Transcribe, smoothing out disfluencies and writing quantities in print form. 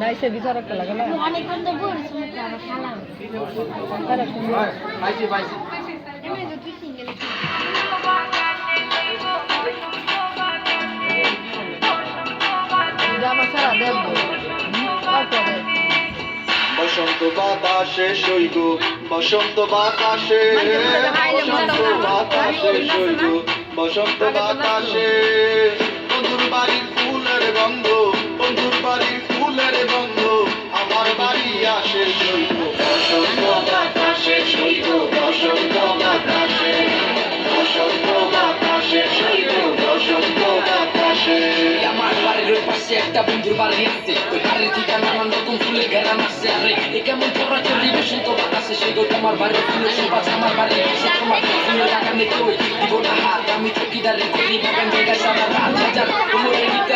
নাই সে বিচার একটা লাগে না অনেকক্ষণ তো বলছি আবার খালাম পাইছি পাইছি এমনি তো তুই সিঙ্গেল জামা সারা দেখবো বসন্ত বাতাসে সইব বসন্ত বাতাসে বসন্ত বাতাসে সইব বসন্ত বাতাসে বন্ধুর বাড়ির ফুলের গন্ধ বন্ধুর বাড়ির ফুলের গন্ধ আমার বাড়ি আসে সইব বসন্ত বাতাসে সইব বসন্ত বাতাসে বসন্ত বাতাসে সইব বসন্ত বাতাসে আমার বাড়ির ওই পাশে একটা বন্ধুর বাড়ি আছে ওই বাড়ির ঠিকানা আমার নতুন ফুলের ঘেরান আসছে আরে এ কেমন তোরা চলি বসন্ত বাতাসে সেই গো তোমার বাড়ির ফুলের সুবাস আমার বাড়ির এসে তোমার ফুলের বাগানে কই দিব না হাত আমি চকিদারের করি বাগান জায়গা সারা রাত হাজার কোমরে নিতে